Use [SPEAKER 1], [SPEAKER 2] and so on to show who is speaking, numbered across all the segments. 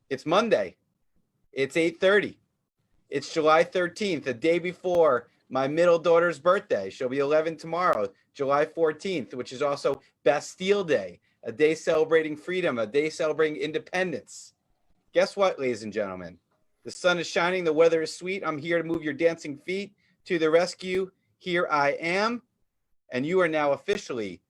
[SPEAKER 1] It's Monday. It's 8:30. It's July 13th, the day before my middle daughter's birthday. She'll be 11 tomorrow, July 14th, which is also Bastille Day, a day celebrating freedom, a day celebrating independence. Guess what, ladies and gentlemen? The sun is shining. The weather is sweet. I'm here to move your dancing feet to the rescue. Here I am. And you are now officially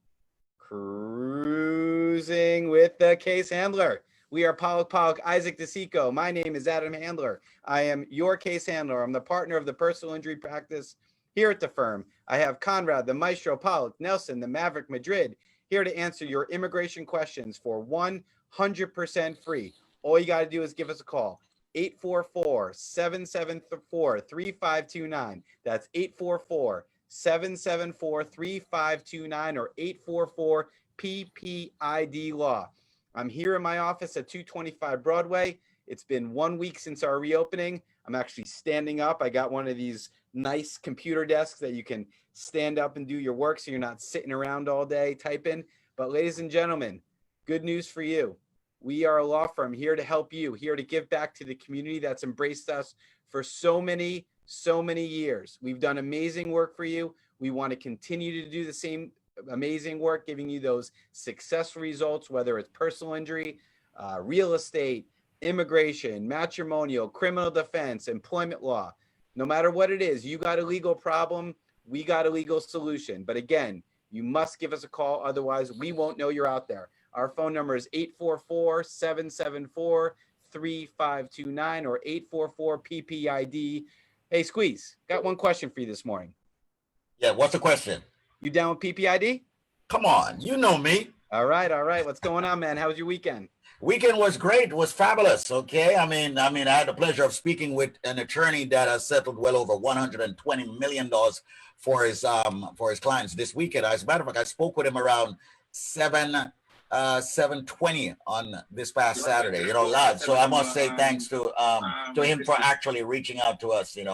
[SPEAKER 1] cruising with the case handler. We are Pollack, Isaac DeSico. My name is Adam Handler. I am your case handler. I'm the partner of the personal injury practice here at the firm. I have Conrad, the Maestro, Pollack, Nelson, the Maverick, Madrid, here to answer your immigration questions for 100% free. All you got to do is give us a call. 844-774-3529. That's 844-774-3529 or 844 PPID law. I'm here in my office at 225 Broadway. It's been 1 week since our reopening. I'm actually standing up. I got one of these nice computer desks that you can stand up and do your work so you're not sitting around all day typing. But ladies and gentlemen, good news for you. We are a law firm here to help you, here to give back to the community that's embraced us for so many years. We've done amazing work for you. We want to continue to do the same amazing work, giving you those successful results, whether it's personal injury, real estate, immigration, matrimonial, criminal defense, employment law. No matter what it is, you got a legal problem, we got a legal solution. But again, you must give us a call. Otherwise, we won't know you're out there. Our phone number is 844-774-3529 or 844-PPID. Hey, Squeeze, got one question for you this morning.
[SPEAKER 2] Yeah, what's the question?
[SPEAKER 1] You down with PPID?
[SPEAKER 2] Come on, you know me.
[SPEAKER 1] All right. What's going on, man? How was your weekend?
[SPEAKER 2] Weekend was great. It was fabulous. Okay. I mean, I had the pleasure of speaking with an attorney that has settled well over $120 million for his clients this weekend. As a matter of fact, I spoke with him around 7:20 on this past Saturday, live. So I must say thanks to him for actually reaching out to us, and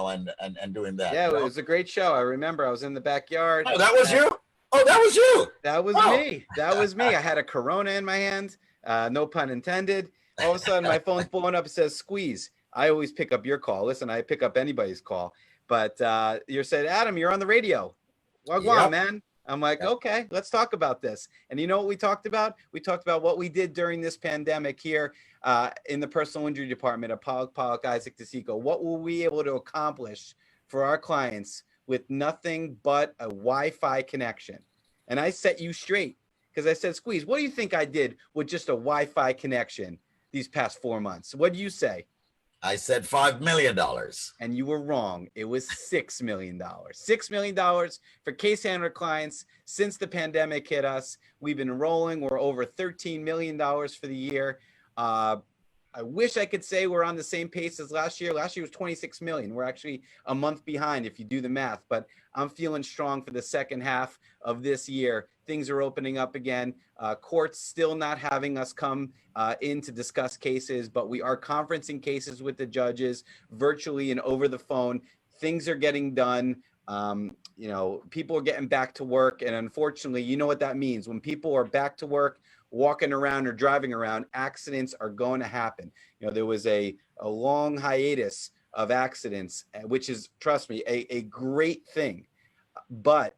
[SPEAKER 2] doing that.
[SPEAKER 1] Yeah, it was a great show. I remember I was in the backyard.
[SPEAKER 2] Oh, that was you? Oh, that was you.
[SPEAKER 1] That was me. That was me. I had a Corona in my hand. No pun intended. All of a sudden, my phone's blowing up. It says, Squeeze. I always pick up your call. Listen, I pick up anybody's call. But you said, Adam, you're on the radio. Well, go on, man. I'm like, okay, let's talk about this. And you know what we talked about? We talked about what we did during this pandemic here in the personal injury department of Pollack, Isaac DeSico. What were we able to accomplish for our clients with nothing but a Wi-Fi connection? And I set you straight because I said, Squeeze, what do you think I did with just a Wi-Fi connection these past 4 months? What do you say?
[SPEAKER 2] I said $5 million.
[SPEAKER 1] And you were wrong. It was $6 million. $6 million for case handler clients since the pandemic hit us. We've been rolling. We're over $13 million for the year. I wish I could say we're on the same pace as last year. Last year was 26 million. We're actually a month behind if you do the math, but I'm feeling strong for the second half of this year. Things are opening up again. Courts still not having us come in to discuss cases, but we are conferencing cases with the judges virtually and over the phone. Things are getting done. People are getting back to work. And unfortunately, you know what that means. When people are back to work, walking around or driving around, accidents are going to happen. There was a long hiatus of accidents, which is, trust me, a great thing. But,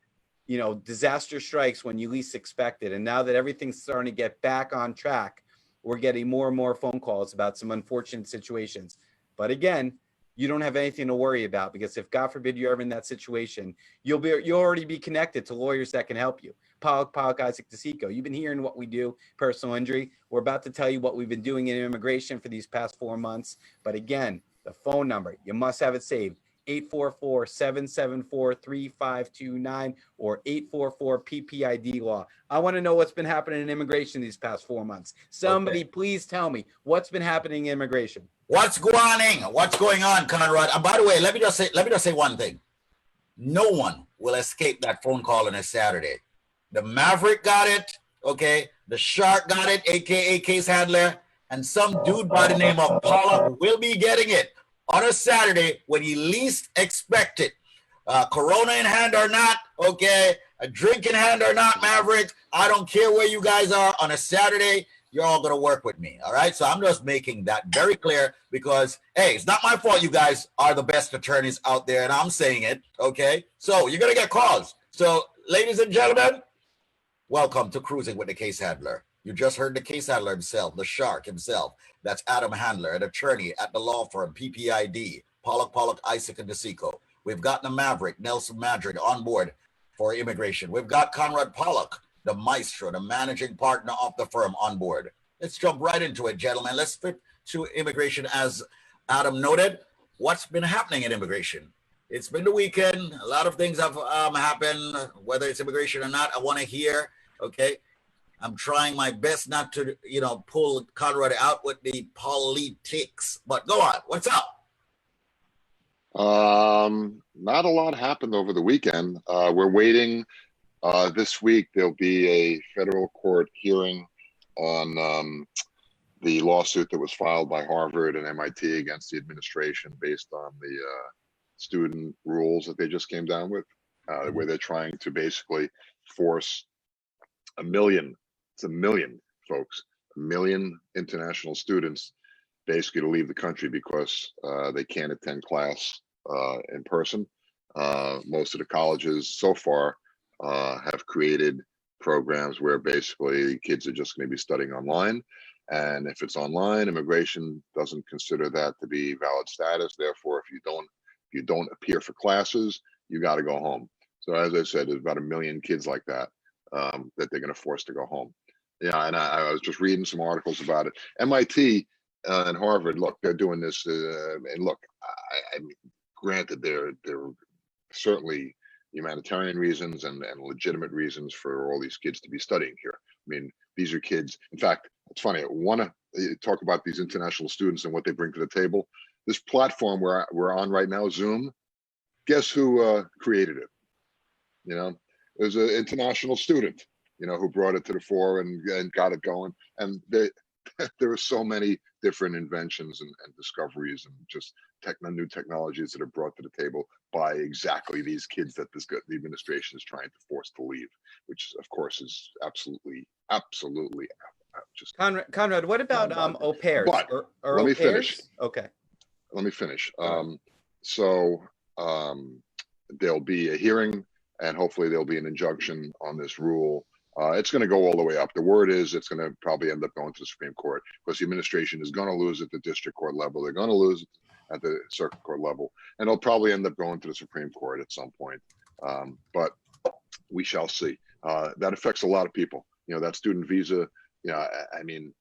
[SPEAKER 1] disaster strikes when you least expect it. And now that everything's starting to get back on track, we're getting more and more phone calls about some unfortunate situations. But again, you don't have anything to worry about, because if God forbid you're ever in that situation, you'll already be connected to lawyers that can help you. Pollack, Isaac DeSico. You've been hearing what we do, personal injury. We're about to tell you what we've been doing in immigration for these past 4 months. But again, the phone number, you must have it saved. 844-774-3529 or 844-PPID law. I want to know what's been happening in immigration these past 4 months. Somebody please tell me what's been happening in immigration.
[SPEAKER 2] What's going on, Conrad? And by the way, let me just say one thing. No one will escape that phone call on a Saturday. The Maverick got it, okay? The Shark got it, aka case handler, and some dude by the name of Pollack will be getting it on a Saturday when you least expect it. Corona in hand or not, okay? A drink in hand or not, Maverick, I don't care where you guys are on a Saturday. you're all going to work with me. All right. So I'm just making that very clear because, hey, it's not my fault you guys are the best attorneys out there. And I'm saying it. Okay. So you're going to get calls. So, ladies and gentlemen, welcome to Cruising with the Case Handler. You just heard the case handler himself, the shark himself. That's Adam Handler, an attorney at the law firm PPID, Pollack, Isaac, and DeSico. We've got the Maverick, Nelson Madrid, on board for immigration. We've got Conrad Pollack, the maestro, the managing partner of the firm, on board. Let's jump right into it, gentlemen. Let's flip to immigration. As Adam noted, what's been happening in immigration? It's been the weekend. A lot of things have happened, whether it's immigration or not. I want to hear, okay? I'm trying my best not to, pull Conrad out with the politics, but go on. What's up?
[SPEAKER 3] Not a lot happened over the weekend. We're waiting. This week, there'll be a federal court hearing on the lawsuit that was filed by Harvard and MIT against the administration based on the student rules that they just came down with, where they're trying to basically force it's 1 million folks, 1 million international students basically to leave the country because they can't attend class in person. Most of the colleges so far have created programs where basically kids are just going to be studying online. And if it's online, immigration doesn't consider that to be valid status. Therefore, if you don't appear for classes, you got to go home. So as I said, there's about 1 million kids like that that they're going to force to go home. Yeah, and I was just reading some articles about it. MIT and Harvard, look, they're doing this, and look, I mean, granted, there are certainly humanitarian reasons and legitimate reasons for all these kids to be studying here. I mean, these are kids. In fact, it's funny. I want to talk about these international students and what they bring to the table. This platform we're on right now, Zoom. Guess who created it? There's an international student, who brought it to the fore and got it going. And there are so many different inventions and discoveries and just new technologies that are brought to the table by exactly these kids that the administration is trying to force to leave, which of course is absolutely just.
[SPEAKER 1] Conrad, what about au pairs?
[SPEAKER 3] But
[SPEAKER 1] or
[SPEAKER 3] let me
[SPEAKER 1] au pairs?
[SPEAKER 3] finish.
[SPEAKER 1] Okay.
[SPEAKER 3] Let me finish. There'll be a hearing, and hopefully there'll be an injunction on this rule. It's going to go all the way up. The word is it's going to probably end up going to the Supreme Court because the administration is going to lose at the district court level. They're going to lose it at the circuit court level, and it'll probably end up going to the Supreme Court at some point. But we shall see. That affects a lot of people. That student visa, I mean,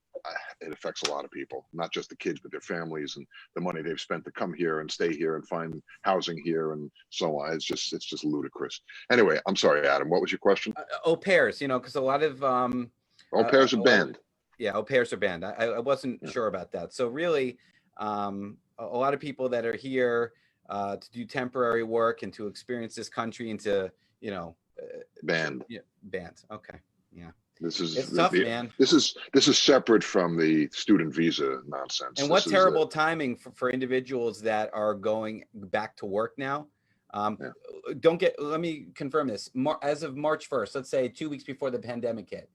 [SPEAKER 3] it affects a lot of people, not just the kids, but their families and the money they've spent to come here and stay here and find housing here and so on. It's just ludicrous. Anyway, I'm sorry, Adam, what was your question?
[SPEAKER 1] Au pairs, because a lot of
[SPEAKER 3] au pairs are banned.
[SPEAKER 1] Yeah, au pairs are banned. I wasn't sure about that. So really, a lot of people that are here to do temporary work and to experience this country and to,
[SPEAKER 3] banned.
[SPEAKER 1] Yeah, banned. Okay. Yeah.
[SPEAKER 3] It's
[SPEAKER 1] tough, man.
[SPEAKER 3] This is separate from the student visa nonsense.
[SPEAKER 1] And what terrible timing for individuals that are going back to work now. Let me confirm this. As of March 1st, let's say 2 weeks before the pandemic hit,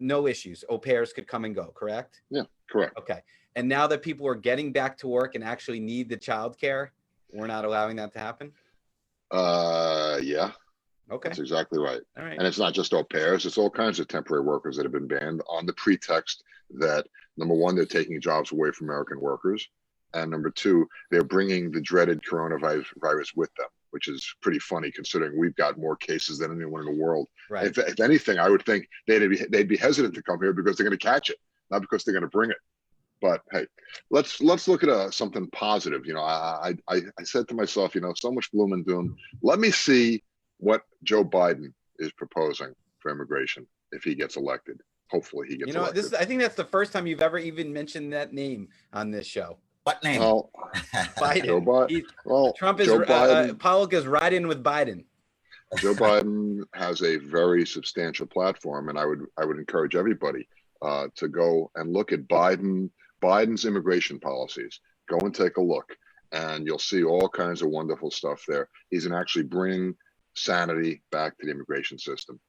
[SPEAKER 1] no issues. Au pairs could come and go, correct?
[SPEAKER 3] Yeah, correct.
[SPEAKER 1] Okay. And now that people are getting back to work and actually need the childcare, we're not allowing that to happen?
[SPEAKER 3] Yeah.
[SPEAKER 1] Okay.
[SPEAKER 3] That's exactly right.
[SPEAKER 1] All right.
[SPEAKER 3] And it's not just au pairs, it's all kinds of temporary workers that have been banned on the pretext that, number one, they're taking jobs away from American workers. And number two, they're bringing the dreaded coronavirus with them, which is pretty funny considering we've got more cases than anyone in the world.
[SPEAKER 1] Right.
[SPEAKER 3] If anything, I would think they'd be hesitant to come here because they're going to catch it, not because they're going to bring it. But hey, let's look at something positive. I said to myself, so much gloom and doom. Let me see what Joe Biden is proposing for immigration if he gets elected. Hopefully he gets elected.
[SPEAKER 1] I think that's the first time you've ever even mentioned that name on this show.
[SPEAKER 2] What name?
[SPEAKER 3] Well,
[SPEAKER 1] Biden.
[SPEAKER 3] Joe Biden.
[SPEAKER 1] Trump is Pollack is right in with Biden.
[SPEAKER 3] Joe Biden has a very substantial platform, and I would encourage everybody to go and look at Biden's immigration policies. Go and take a look, and you'll see all kinds of wonderful stuff there. He's going to actually bring sanity back to the immigration system.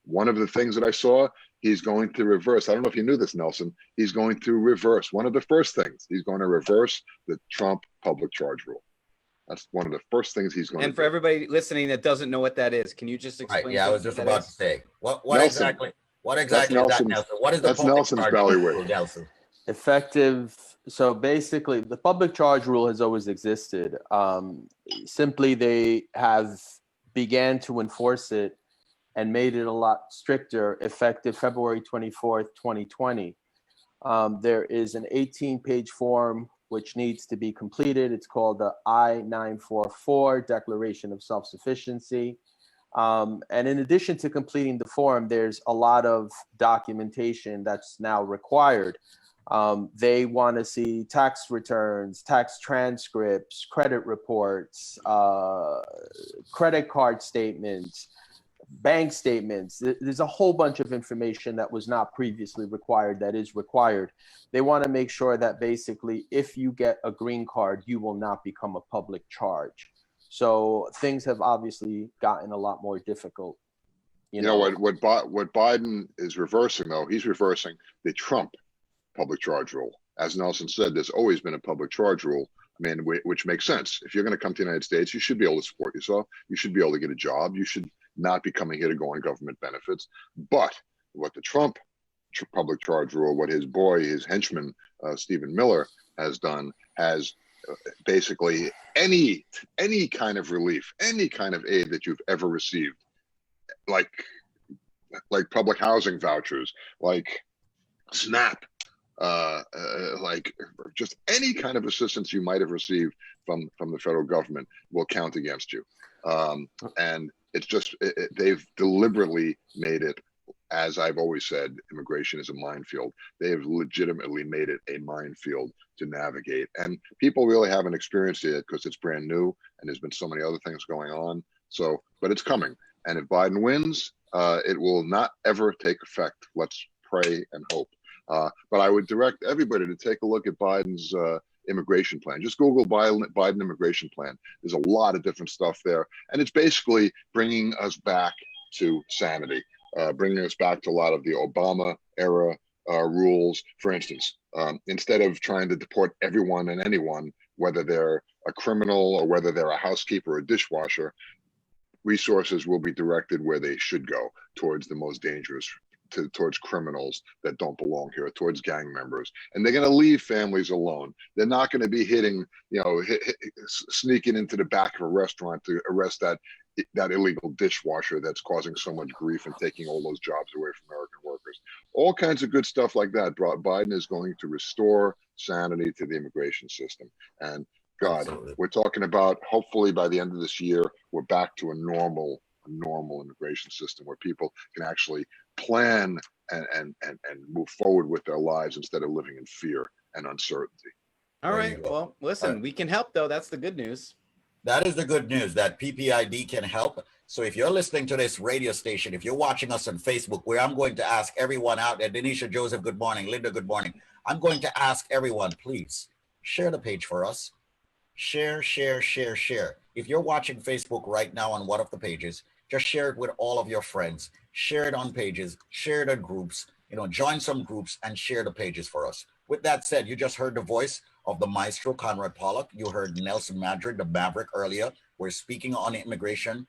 [SPEAKER 3] One of the things that I saw he's going to reverse. I don't know if you knew this, Nelson. He's going to reverse one of the first things. He's going to reverse the Trump public charge rule. That's one of the first things he's going to do.
[SPEAKER 1] And for everybody listening that doesn't know what that is, can you just explain?
[SPEAKER 2] Right. Yeah, I was just about to say what
[SPEAKER 3] Nelson,
[SPEAKER 2] exactly is that, Nelson? What is the
[SPEAKER 3] that's
[SPEAKER 2] public
[SPEAKER 3] Nelson's
[SPEAKER 2] charge
[SPEAKER 3] ballywick.
[SPEAKER 2] rule, Nelson?
[SPEAKER 4] Effective. So basically, the public charge rule has always existed. Simply, they have began to enforce it and made it a lot stricter effective February 24th, 2020. There is an 18-page form which needs to be completed. It's called the I-944 Declaration of Self-Sufficiency. And in addition to completing the form, there's a lot of documentation that's now required. They want to see tax returns, tax transcripts, credit reports, credit card statements, bank statements. There's a whole bunch of information that was not previously required that is required. They want to make sure that basically if you get a green card, you will not become a public charge. So things have obviously gotten a lot more difficult.
[SPEAKER 3] You know what Biden is reversing, though? He's reversing the Trump public charge rule. As Nelson said, there's always been a public charge rule. I mean, which makes sense. If you're going to come to the United States, you should be able to support yourself. You should be able to get a job. You should not be coming here to go on government benefits. But what the Trump public charge rule, what his henchman, Stephen Miller, has done, has basically any kind of relief, any kind of aid that you've ever received, like public housing vouchers, like SNAP, like just any kind of assistance you might have received from the federal government will count against you. And it's just, they've deliberately made it, as I've always said, immigration is a minefield. They have legitimately made it a minefield to navigate. And people really haven't experienced it because it's brand new and there's been so many other things going on. So, but it's coming. And if Biden wins, it will not ever take effect. Let's pray and hope. But I would direct everybody to take a look at Biden's immigration plan. Just Google Biden immigration plan. There's a lot of different stuff there. And it's basically bringing us back to sanity, bringing us back to a lot of the Obama era rules. For instance, instead of trying to deport everyone and anyone, whether they're a criminal or whether they're a housekeeper or a dishwasher, resources will be directed where they should go, towards the most dangerous, towards criminals that don't belong here, towards gang members. And they're going to leave families alone. They're not going to be sneaking into the back of a restaurant to arrest that illegal dishwasher that's causing so much grief and taking all those jobs away from American workers. All kinds of good stuff like that. Biden is going to restore sanity to the immigration system. And God, absolutely, we're talking about, hopefully by the end of this year, we're back to a normal immigration system where people can actually plan and move forward with their lives instead of living in fear and uncertainty.
[SPEAKER 1] All right. Well, listen, we can help, though. That's the good news.
[SPEAKER 2] That is the good news, that PPID can help. So if you're listening to this radio station, if you're watching us on Facebook, where I'm going to ask everyone out there, Denisha, Joseph, good morning. Linda, good morning. I'm going to ask everyone, please share the page for us. Share. If you're watching Facebook right now on one of the pages, just share it with all of your friends. Share it on pages, share it in groups, join some groups and share the pages for us. With that said, you just heard the voice of the maestro, Conrad Pollack. You heard Nelson Madrid, the Maverick, earlier. We're speaking on immigration.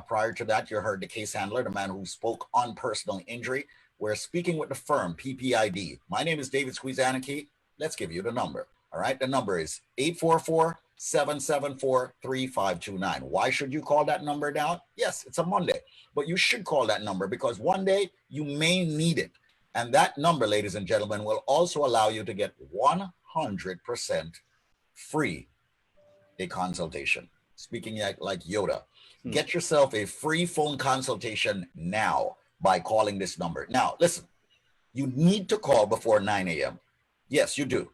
[SPEAKER 2] Prior to that, you heard the case handler, the man who spoke on personal injury. We're speaking with the firm, PPID. My name is David Squeezaniki. Let's give you the number. All right, the number is 844-774-3529. Why should you call that number now? Yes, it's a Monday, but you should call that number because one day you may need it. And that number, ladies and gentlemen, will also allow you to get 100% free a consultation. Speaking like Yoda, get yourself a free phone consultation now by calling this number. Now, listen, you need to call before 9 a.m. Yes, you do.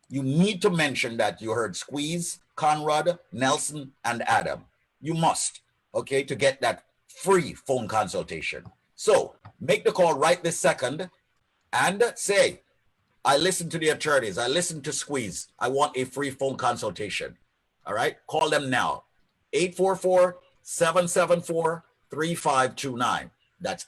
[SPEAKER 2] You need to mention that you heard Squeeze, Conrad, Nelson, and Adam. You must, okay, to get that free phone consultation. So make the call right this second and say, I listened to the attorneys. I listened to Squeeze. I want a free phone consultation. All right, call them now. 844-774-3529. That's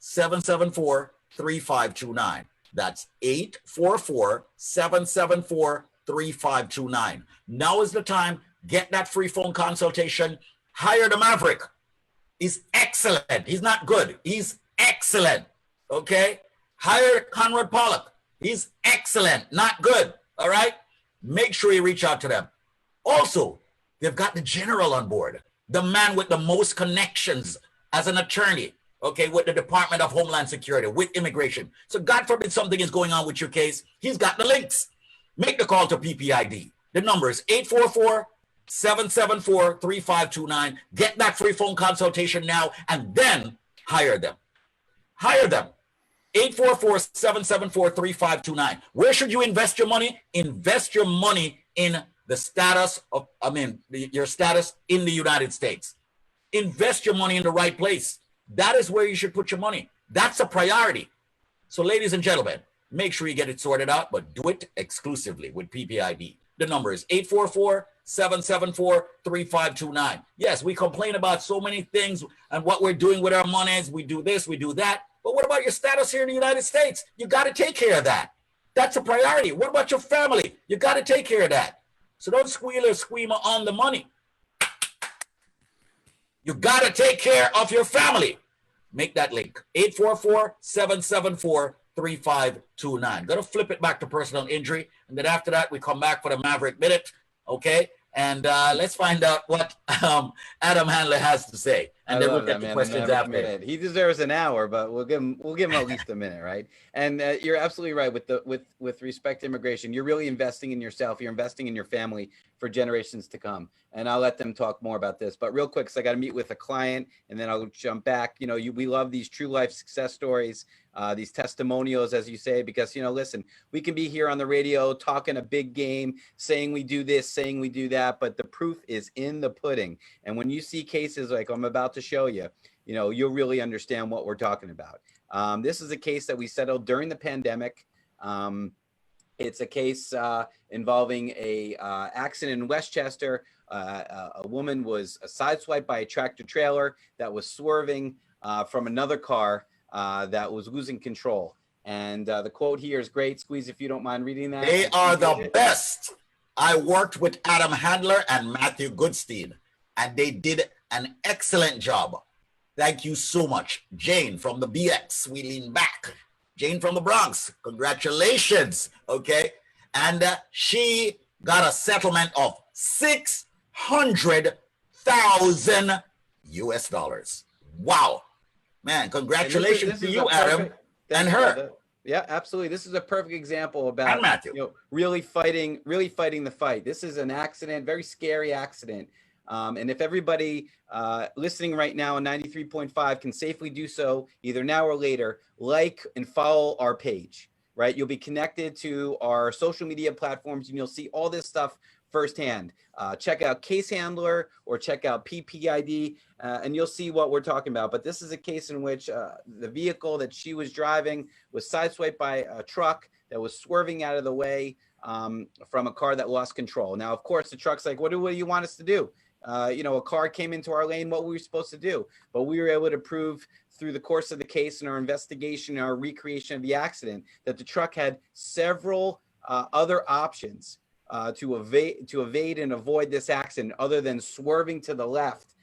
[SPEAKER 2] 844-774-3529. That's 844-774-3529. Now is the time. Get that free phone consultation. Hire the Maverick. He's excellent. He's not good. He's excellent. Okay? Hire Conrad Pollack. He's excellent, not good. All right? Make sure you reach out to them. Also, they've got the general on board, the man with the most connections as an attorney, okay, with the Department of Homeland Security, with immigration. So God forbid something is going on with your case, he's got the links. Make the call to PPID. The number is 844-774-3529. Get that free phone consultation now and then hire them. Hire them. 844-774-3529. Where should you invest your money? Invest your money in the status of, your status in the United States. Invest your money in the right place. That is where you should put your money. That's a priority. So ladies and gentlemen, make sure you get it sorted out, but do it exclusively with PPID. The number is 844-774-3529. Yes, we complain about so many things and what we're doing with our monies. We do this, we do that. But what about your status here in the United States? You got to take care of that. That's a priority. What about your family? You got to take care of that. So don't squeal or scream on the money. You got to take care of your family. Make that link. 844-774-3529. Got to flip it back to personal injury. And then after that, we come back for the Maverick Minute. Okay? And let's find out what Adam Handler has to say. And then we'll get the questions after.
[SPEAKER 1] He deserves an hour, but we'll give him at least a minute, right? And you're absolutely right with respect to immigration. You're really investing in yourself. You're investing in your family for generations to come. And I'll let them talk more about this. But real quick, because I got to meet with a client, and then I'll jump back. You know, we love these true life success stories, these testimonials, as you say, because, you know, listen, we can be here on the radio talking a big game, saying we do this, saying we do that, but the proof is in the pudding. And when you see cases like I'm about to show you, you know, you'll really understand what we're talking about. This is a case that we settled during the pandemic. It's a case involving a accident in Westchester. A woman was sideswiped by a tractor trailer that was swerving from another car that was losing control. And the quote here is great. Squeeze, if you don't mind reading that.
[SPEAKER 2] They are the best. I worked with Adam Handler and Matthew Goodstein, and they did an excellent job. Thank you so much. Jane from the BX, we lean back. Jane from the Bronx, congratulations, okay? And she got a settlement of $600,000 US. Wow. Man, congratulations to you, Adam, and her.
[SPEAKER 1] Yeah, absolutely. This is a perfect example about, Matthew, you know, really fighting the fight. This is an accident, very scary accident. And if everybody listening right now on 93.5 can safely do so either now or later, like and follow our page, right? You'll be connected to our social media platforms and you'll see all this stuff firsthand. Check out Case Handler or check out PPID and you'll see what we're talking about. But this is a case in which the vehicle that she was driving was sideswiped by a truck that was swerving out of the way from a car that lost control. Now, of course, the truck's like, what do you want us to do? You know, a car came into our lane, what were we supposed to do? But we were able to prove through the course of the case and our investigation, our recreation of the accident, that the truck had several other options to evade and avoid this accident other than swerving to the left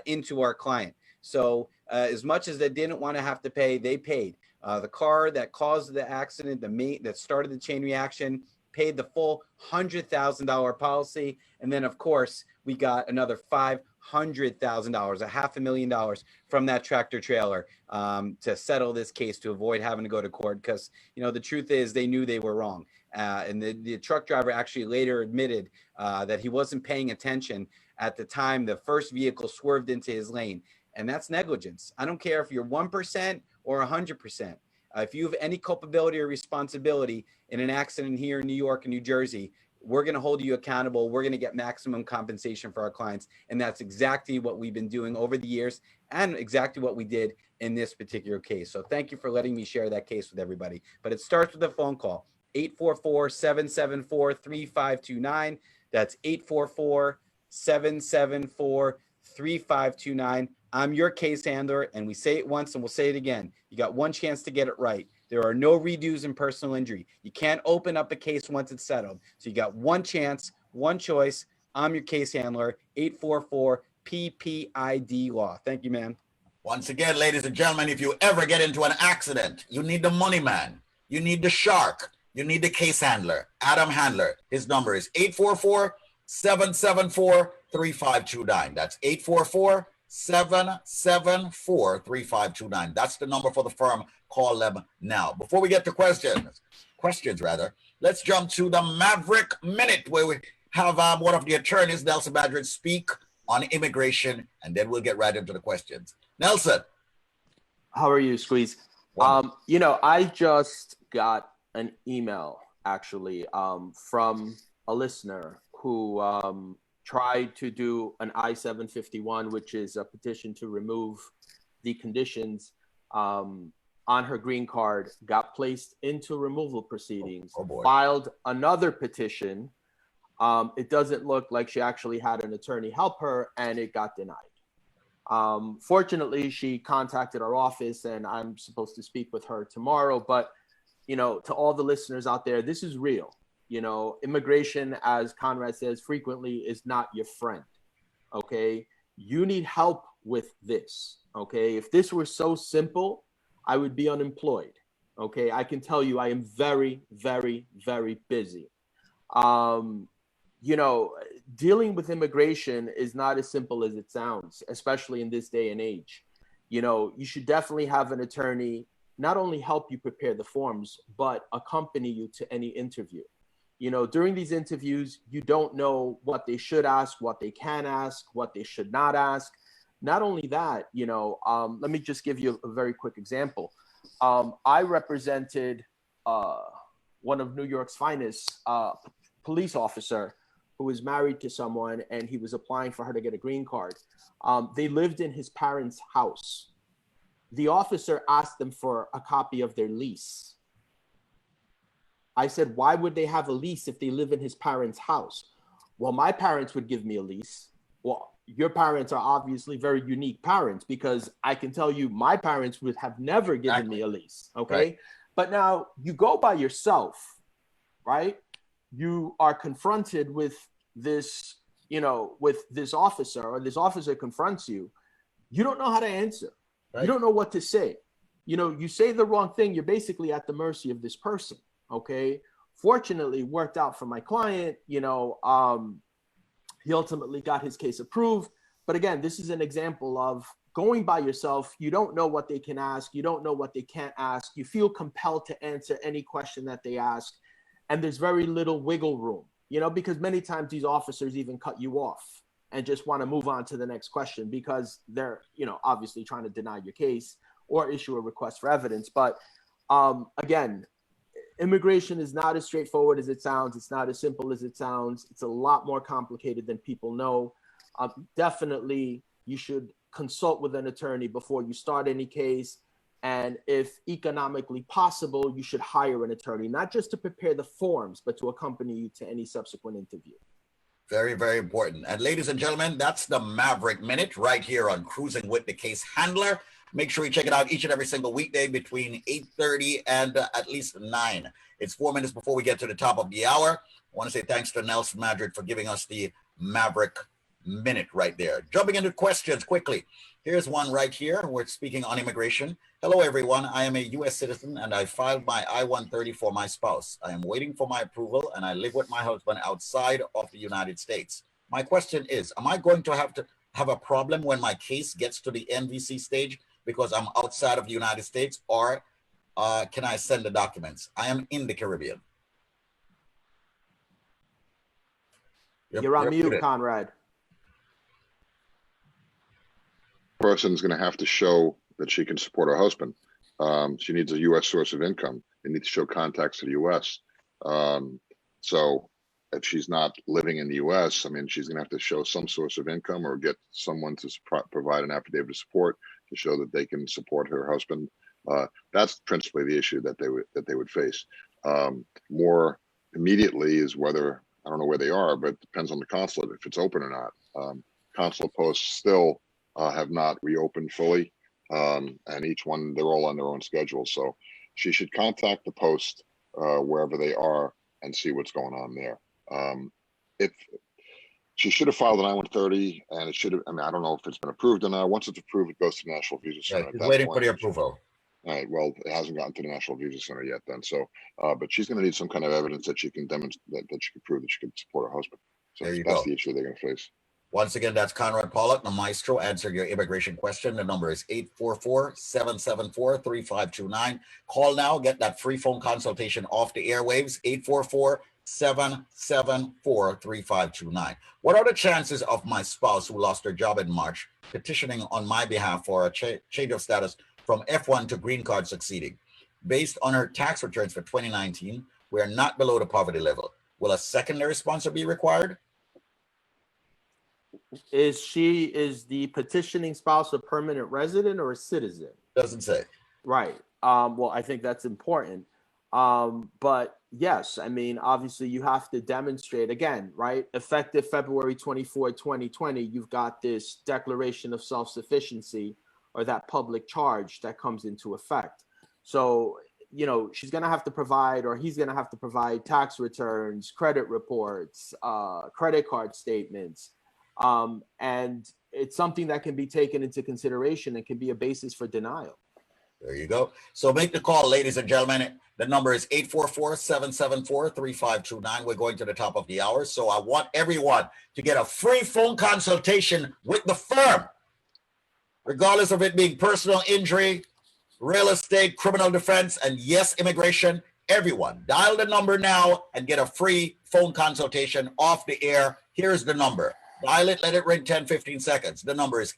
[SPEAKER 1] into our client. So as much as they didn't want to have to pay, they paid. The car that caused the accident, that started the chain reaction, paid the full $100,000 policy. And then, of course, we got another $500,000, $500,000 from that tractor trailer to settle this case, to avoid having to go to court. Because, you know, the truth is they knew they were wrong. And the truck driver actually later admitted that he wasn't paying attention at the time the first vehicle swerved into his lane. And that's negligence. I don't care if you're 1% or 100%. If you have any culpability or responsibility in an accident here in New York and New Jersey, we're going to hold you accountable. We're going to get maximum compensation for our clients. And that's exactly what we've been doing over the years and exactly what we did in this particular case. So thank you for letting me share that case with everybody. But it starts with a phone call, 844-774-3529. That's 844-774-3529. I'm your case handler, and we say it once and we'll say it again. You got one chance to get it right. There are no redos in personal injury. You can't open up a case once it's settled. So you got one chance, one choice. I'm your case handler, 844 PPID law. Thank you, man.
[SPEAKER 2] Once again, ladies and gentlemen, if you ever get into an accident, you need the money man, you need the shark, you need the case handler, Adam Handler. His number is 844-774-3529. That's 844-774-3529. That's the number for the firm. Call them now. Before we get to questions, let's jump to the Maverick Minute, where we have one of the attorneys, Nelson Madrid, speak on immigration, and then we'll get right into the questions. Nelson.
[SPEAKER 4] How are you, Squeeze? I just got an email actually from a listener who tried to do an I-751, which is a petition to remove the conditions on her green card, got placed into removal proceedings, filed another petition. It doesn't look like she actually had an attorney help her, and it got denied. Fortunately, she contacted our office, and I'm supposed to speak with her tomorrow. But, to all the listeners out there, this is real. Immigration, as Conrad says, frequently is not your friend. Okay. You need help with this. Okay. If this were so simple, I would be unemployed. Okay. I can tell you I am very, very, very busy. Dealing with immigration is not as simple as it sounds, especially in this day and age. You should definitely have an attorney not only help you prepare the forms, but accompany you to any interview. During these interviews, you don't know what they should ask, what they can ask, what they should not ask. Not only that, let me just give you a very quick example. I represented one of New York's finest police officer who was married to someone, and he was applying for her to get a green card. They lived in his parents' house. The officer asked them for a copy of their lease. I said, why would they have a lease if they live in his parents' house? Well, my parents would give me a lease. Well, your parents are obviously very unique parents, because I can tell you my parents would have never given me a lease. Okay. Right. But now you go by yourself, right? You are confronted with this, with this officer, or this officer confronts you. You don't know how to answer. Right. You don't know what to say. You say the wrong thing, you're basically at the mercy of this person. Okay. Fortunately, worked out for my client. He ultimately got his case approved. But again, this is an example of going by yourself. You don't know what they can ask. You don't know what they can't ask. You feel compelled to answer any question that they ask. And there's very little wiggle room, because many times these officers even cut you off and just want to move on to the next question, because they're, obviously trying to deny your case or issue a request for evidence. But again, immigration is not as straightforward as it sounds. It's not as simple as it sounds. It's a lot more complicated than people know. Definitely, you should consult with an attorney before you start any case. And if economically possible, you should hire an attorney, not just to prepare the forms, but to accompany you to any subsequent interview.
[SPEAKER 2] Very, very important. And ladies and gentlemen, that's the Maverick Minute right here on Cruising with the Case Handler. Make sure you check it out each and every single weekday between 8:30 and at least 9. It's 4 minutes before we get to the top of the hour. I want to say thanks to Nelson Madrid for giving us the Maverick Minute right there. Jumping into questions quickly. Here's one right here. We're speaking on immigration. Hello, everyone. I am a U.S. citizen, and I filed my I-130 for my spouse. I am waiting for my approval, and I live with my husband outside of the United States. My question is, am I going to have a problem when my case gets to the NVC stage because I'm outside of the United States, or can I send the documents? I am in the Caribbean.
[SPEAKER 4] You're on mute, Conrad.
[SPEAKER 3] Person's going to have to show that she can support her husband. She needs a U.S. source of income. They need to show contacts to the U.S. So if she's not living in the U.S., she's going to have to show some source of income or get someone to provide an affidavit of support to show that they can support her husband. That's principally the issue that they would face. More immediately is whether, I don't know where they are, but it depends on the consulate if it's open or not. Consulate posts still have not reopened fully. And each one, they're all on their own schedule. So she should contact the post wherever they are and see what's going on there. If she should have filed an I-130, and it should have, I mean, I don't know if it's been approved or not. Once it's approved, it goes to the National Visa Center.
[SPEAKER 2] Right. Waiting for the approval.
[SPEAKER 3] All right. Well, it hasn't gotten to the National Visa Center yet then. So, but she's going to need some kind of evidence that she can demonstrate, that she can prove that she can support her husband. So
[SPEAKER 2] There you
[SPEAKER 3] that's
[SPEAKER 2] go.
[SPEAKER 3] the issue they're going to face.
[SPEAKER 2] Once again, that's Conrad Pollack, the maestro, answering your immigration question. The number is 844-774-3529. Call now, get that free phone consultation off the airwaves, 844-774-3529. What are the chances of my spouse who lost her job in March petitioning on my behalf for a change of status from F1 to green card succeeding? Based on her tax returns for 2019, we are not below the poverty level. Will a secondary sponsor be required?
[SPEAKER 4] Is the petitioning spouse a permanent resident or a citizen?
[SPEAKER 2] Doesn't say.
[SPEAKER 4] Right. Well, I think that's important. But yes, I mean, obviously you have to demonstrate again, right? Effective February 24, 2020, you've got this declaration of self-sufficiency, or that public charge that comes into effect. So, you know, she's going to have to provide, or he's going to have to provide, tax returns, credit reports, credit card statements. And it's something that can be taken into consideration and can be a basis for denial.
[SPEAKER 2] There you go. So make the call, ladies and gentlemen. The number is 844-774-3529. We're going to the top of the hour. So I want everyone to get a free phone consultation with the firm, regardless of it being personal injury, real estate, criminal defense, and yes, immigration. Everyone, dial the number now and get a free phone consultation off the air. Here's the number. Dial it, let it ring 10, 15 seconds. The number is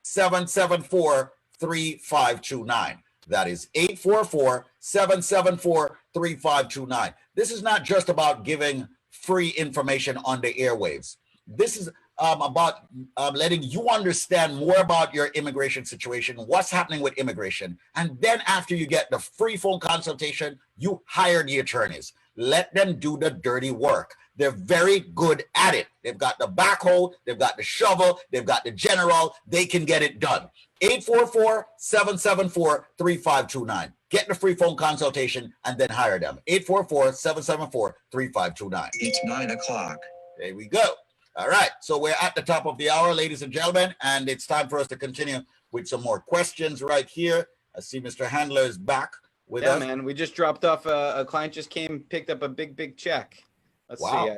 [SPEAKER 2] 844-774-3529. That is 844-774-3529. This is not just about giving free information on the airwaves. This is about letting you understand more about your immigration situation, what's happening with immigration. And then after you get the free phone consultation, you hire the attorneys. Let them do the dirty work. They're very good at it. They've got the backhoe, they've got the shovel, they've got the general. They can get it done. 844-774-3529. Get the free phone consultation and then hire them. 844-774-3529.
[SPEAKER 5] It's 9 o'clock.
[SPEAKER 2] There we go. All right. So we're at the top of the hour, ladies and gentlemen, and it's time for us to continue with some more questions right here. I see Mr. Handler is back with us.
[SPEAKER 1] Yeah, man. We just dropped off a client just came, picked up a big check. Let's
[SPEAKER 2] Wow.
[SPEAKER 1] see.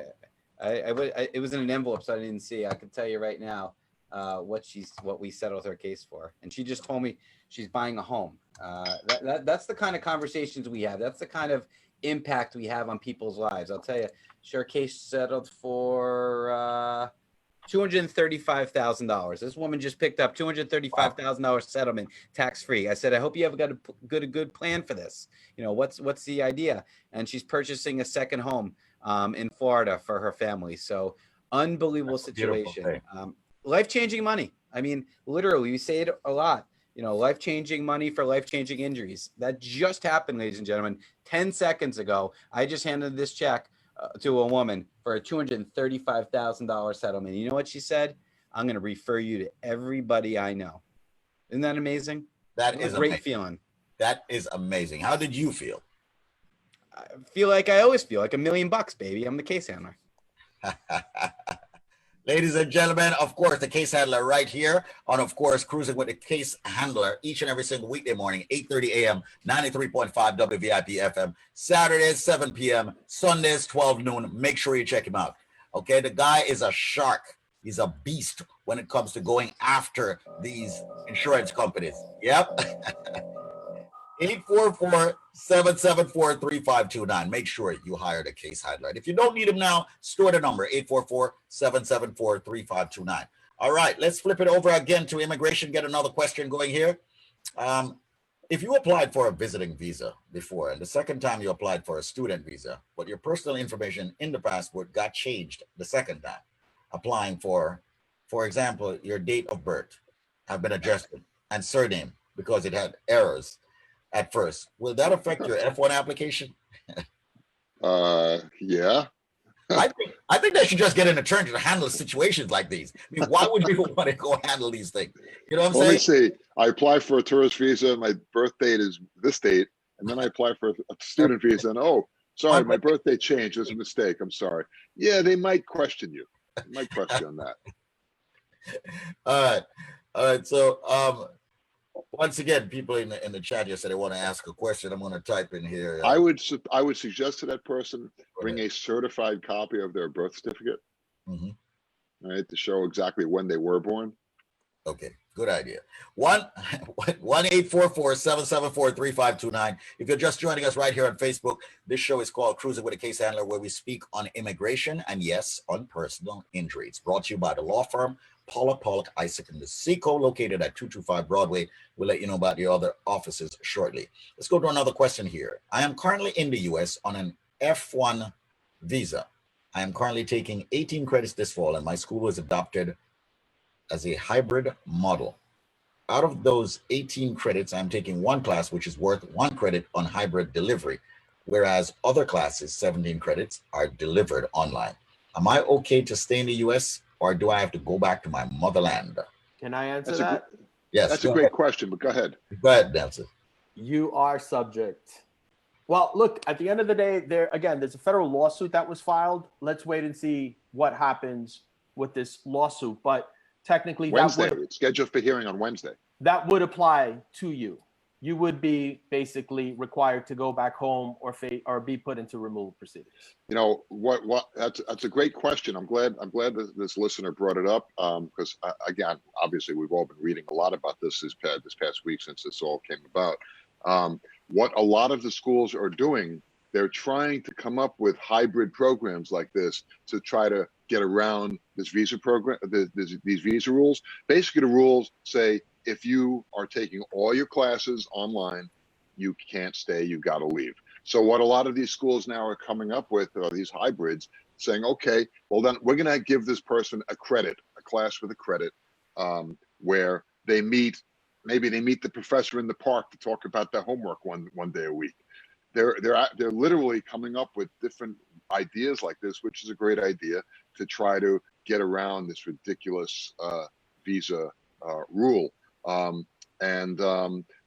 [SPEAKER 1] It was in an envelope, so I didn't see. I can tell you right now what we settled her case for, and she just told me she's buying a home. That's the kind of conversations we have. That's the kind of impact we have on people's lives. I'll tell you, her case settled for $235,000. This woman just picked up $235,000 settlement, tax free. I said, I hope you have got a good plan for this. You know, what's the idea? And she's purchasing a second home in Florida for her family. So unbelievable situation. Life-changing money. I mean, literally, we say it a lot. You know, life-changing money for life-changing injuries. That just happened, ladies and gentlemen. 10 seconds ago, I just handed this check to a woman for a $235,000 settlement. You know what she said? I'm going to refer you to everybody I know. Isn't that amazing?
[SPEAKER 2] That is
[SPEAKER 1] a great
[SPEAKER 2] amazing.
[SPEAKER 1] feeling.
[SPEAKER 2] That is amazing. How did you feel?
[SPEAKER 1] I feel like I always feel like $1 million, baby. I'm the case handler.
[SPEAKER 2] Ladies and gentlemen, of course, the case handler right here on, of course, Cruising with the Case Handler each and every single weekday morning, 8:30 a.m., 93.5 WVIP FM, Saturdays, 7 p.m., Sundays, 12 noon. Make sure you check him out. Okay, the guy is a shark. He's a beast when it comes to going after these insurance companies. Yep. 844-774-3529. Make sure you hire the case handler. And if you don't need him now, store the number, 844-774-3529. All right, let's flip it over again to immigration, get another question going here. If you applied for a visiting visa before, and the second time you applied for a student visa, but your personal information in the passport got changed the second time, applying for example, your date of birth have been adjusted and surname because it had errors at first, will that affect your F1 application?
[SPEAKER 3] Yeah.
[SPEAKER 2] I I think they should just get an attorney to handle situations like these. I mean, why would people want to go handle these things? You know what I'm
[SPEAKER 3] Let me
[SPEAKER 2] saying?
[SPEAKER 3] see. I apply for a tourist visa. My birth date is this date, and then I apply for a student visa. And oh, sorry, my birthday changed. There's a mistake. I'm sorry. Yeah, they might question you. They might question you on that.
[SPEAKER 2] All right. All right. So once again, people in the chat here said they want to ask a question. I'm going to type in here.
[SPEAKER 3] I would suggest to that person bring a certified copy of their birth certificate, right, to show exactly when they were born.
[SPEAKER 2] Okay, good idea. 1-844-774-3529. If you're just joining us right here on Facebook, this show is called Cruising with a Case Handler, where we speak on immigration and, yes, on personal injury. It's brought to you by the law firm Pollack, Isaac, and DeSico, located at 225 Broadway. We'll let you know about the other offices shortly. Let's go to another question here. I am currently in the U.S. on an F1 visa. I am currently taking 18 credits this fall, and my school was adopted as a hybrid model. Out of those 18 credits, I'm taking one class, which is worth 1 credit on hybrid delivery, whereas other classes, 17 credits, are delivered online. Am I okay to stay in the U.S., or do I have to go back to my motherland?
[SPEAKER 4] Can I answer that?
[SPEAKER 2] Yes.
[SPEAKER 3] That's a great question, but go ahead.
[SPEAKER 2] Go ahead, Nelson.
[SPEAKER 4] You are subject. Well, look, at the end of the day, there's a federal lawsuit that was filed. Let's wait and see what happens with this lawsuit. But technically,
[SPEAKER 3] Wednesday, it's scheduled for hearing on Wednesday.
[SPEAKER 4] That would apply to you. You would be basically required to go back home or be put into removal proceedings. You know
[SPEAKER 3] what? That's a great question. I'm glad that this listener brought it up, because again, obviously, we've all been reading a lot about this past week since this all came about. What a lot of the schools are doing, they're trying to come up with hybrid programs like this to try to get around this visa program, these visa rules. Basically, the rules say, if you are taking all your classes online, you can't stay, you got to leave. So what a lot of these schools now are coming up with are these hybrids, saying, okay, well then we're going to give this person a class with a credit, where maybe they meet the professor in the park to talk about their homework one day a week. They're literally coming up with different ideas like this, which is a great idea, to try to get around this ridiculous visa rule.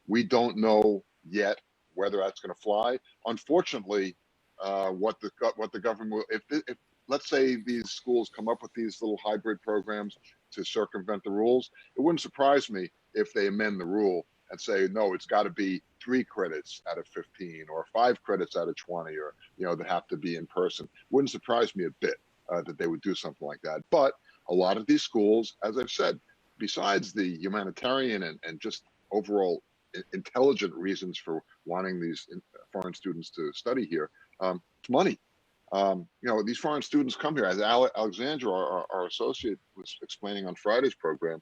[SPEAKER 3] We don't know yet whether that's going to fly. Unfortunately, what the government will, if let's say these schools come up with these little hybrid programs to circumvent the rules, it wouldn't surprise me if they amend the rule and say, no, it's got to be 3 credits out of 15 or 5 credits out of 20, or that have to be in person. Wouldn't surprise me a bit that they would do something like that. But a lot of these schools, as I've said, besides the humanitarian and just overall intelligent reasons for wanting these foreign students to study here, it's money. These foreign students come here, as Alexandra, our associate, was explaining on Friday's program.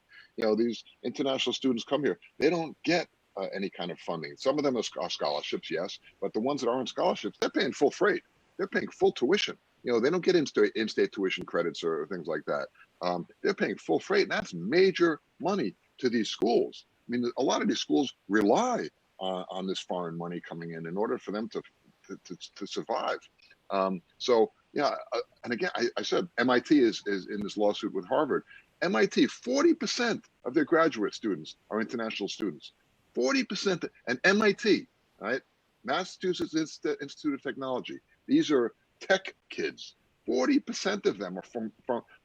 [SPEAKER 3] These international students come here. They don't get any kind of funding. Some of them are scholarships, yes, but the ones that aren't scholarships, they're paying full freight. They're paying full tuition. They don't get in-state tuition credits or things like that. They're paying full freight, and that's major money to these schools. I mean, a lot of these schools rely on this foreign money coming in order for them to survive. And again, I said MIT is in this lawsuit with Harvard. MIT, 40% of their graduate students are international students. 40%, and MIT, right? Massachusetts Institute of Technology. These are tech kids. 40% of them are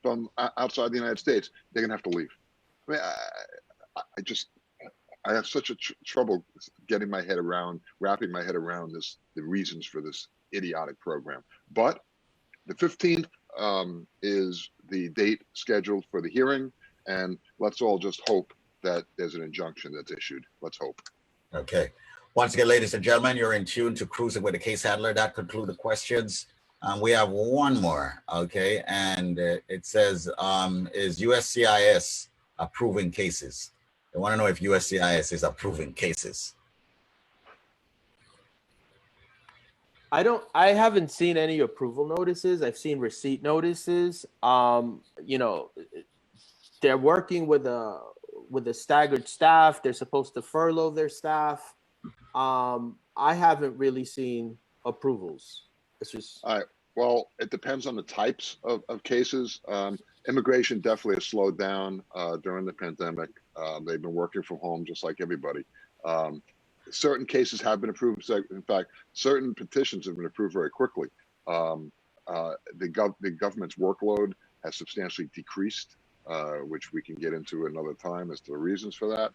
[SPEAKER 3] from outside the United States. They're gonna have to leave. I mean, I have such a trouble wrapping my head around the reasons for this idiotic program. But the 15th is the date scheduled for the hearing, and let's all just hope that there's an injunction that's issued. Let's hope. Okay.
[SPEAKER 2] Once again, ladies and gentlemen, you're in tune to Cruising with a Case Handler. That concludes the questions. We have one more, okay, and it says, is USCIS approving cases? I want to know if USCIS is approving cases.
[SPEAKER 4] I haven't seen any approval notices. I've seen receipt notices. They're working with a staggered staff. They're supposed to furlough their staff. I haven't really seen approvals. It's just
[SPEAKER 3] all right. Well, it depends on the types of cases. Immigration definitely has slowed down during the pandemic. They've been working from home just like everybody. Certain cases have been approved. In fact, certain petitions have been approved very quickly. The government's workload has substantially decreased, which we can get into another time as to the reasons for that.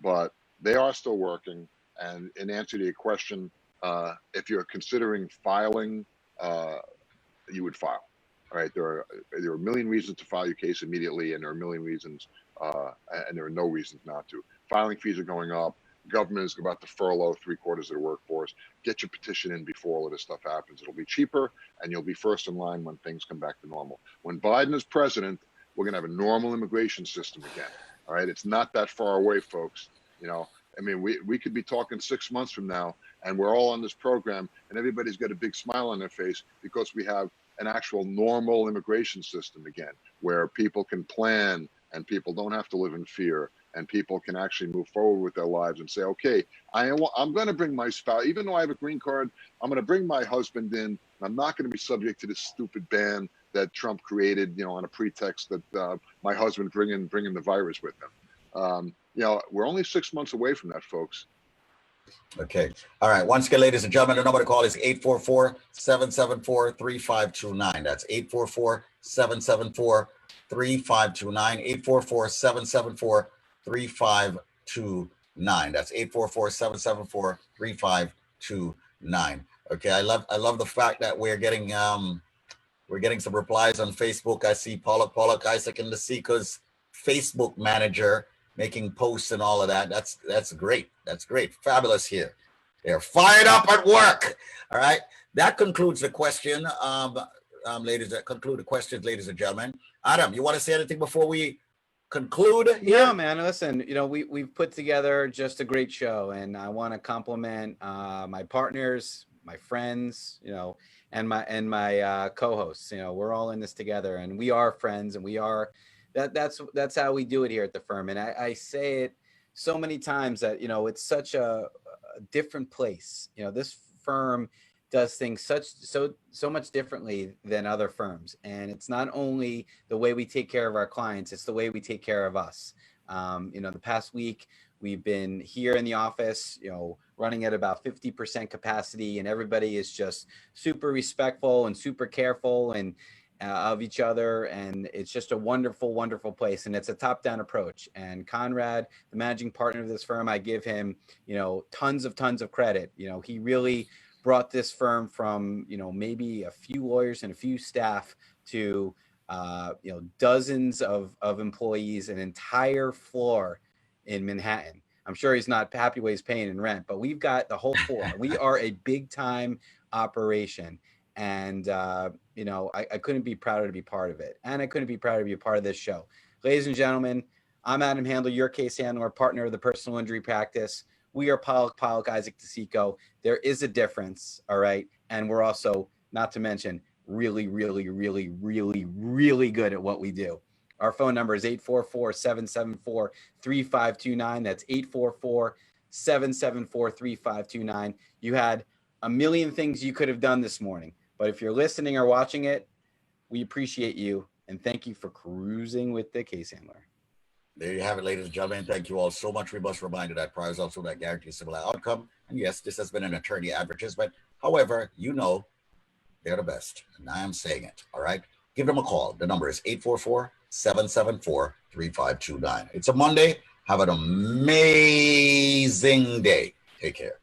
[SPEAKER 3] But they are still working. And in answer to your question, if you're considering filing, you would file. All right, there are a million reasons to file your case immediately, and there are a million reasons, and there are no reasons not to. Filing fees are going up. Government is about to furlough 3/4 of the workforce. Get your petition in before all of this stuff happens. It'll be cheaper, and you'll be first in line when things come back to normal. When Biden is president, we're going to have a normal immigration system again. All right, it's not that far away, folks. You know, I mean, we could be talking 6 months from now, and we're all on this program, and everybody's got a big smile on their face because we have an actual normal immigration system again, where people can plan and people don't have to live in fear, and people can actually move forward with their lives and say, okay, I'm going to bring my spouse, even though I have a green card, I'm going to bring my husband in. I'm not going to be subject to this stupid ban that Trump created, you know, on a pretext that my husband bringing the virus with him. You know, we're only 6 months away from that, folks.
[SPEAKER 2] Okay. All right. Once again, ladies and gentlemen, the number to call is 844-774-3529. That's 844-774-3529. 844-774-3529. That's 844-774-3529. Okay. I love the fact that we're getting some replies on Facebook. I see Pollack Isaac in the Seekers Facebook manager making posts and all of that. That's great. That's great. Fabulous here. They're fired up at work. All right. That concludes the question. Ladies and gentlemen. Adam, you want to say anything before we conclude here?
[SPEAKER 1] Yeah, man. Listen, you know, we've put together just a great show, and I want to compliment my partners, my friends, you know, and my co-hosts. You know, we're all in this together, and we are friends, and we are. That's how we do it here at the firm. And I say it so many times that, you know, it's such a different place. You know, this firm does things so much differently than other firms. And it's not only the way we take care of our clients, it's the way we take care of us. You know, the past week, we've been here in the office, you know, running at about 50% capacity, and everybody is just super respectful and super careful and of each other, and it's just a wonderful, wonderful place, and it's a top-down approach. And Conrad, the managing partner of this firm, I give him, you know, tons of credit. You know, he really brought this firm from, you know, maybe a few lawyers and a few staff to, you know, dozens of employees, an entire floor in Manhattan. I'm sure he's not happy what he's paying in rent, but we've got the whole floor. We are a big-time operation. And, you know, I couldn't be prouder to be part of it. And I couldn't be prouder to be a part of this show. Ladies and gentlemen, I'm Adam Handler, your case handler, partner of the personal injury practice. We are Pollack Isaac DeSico. There is a difference, all right? And we're also, not to mention, really, really, really, really, really good at what we do. Our phone number is 844-774-3529. That's 844-774-3529. You had a million things you could have done this morning. But if you're listening or watching it, we appreciate you, and thank you for cruising with the case handler.
[SPEAKER 2] There you have it, ladies and gentlemen. Thank you all so much. We must remind you that prize also that guarantees similar outcome. And yes, this has been an attorney advertisement. However, you know they're the best, and I am saying it. All right, give them a call. The number is 844-774-3529. It's a Monday. Have an amazing day. Take care.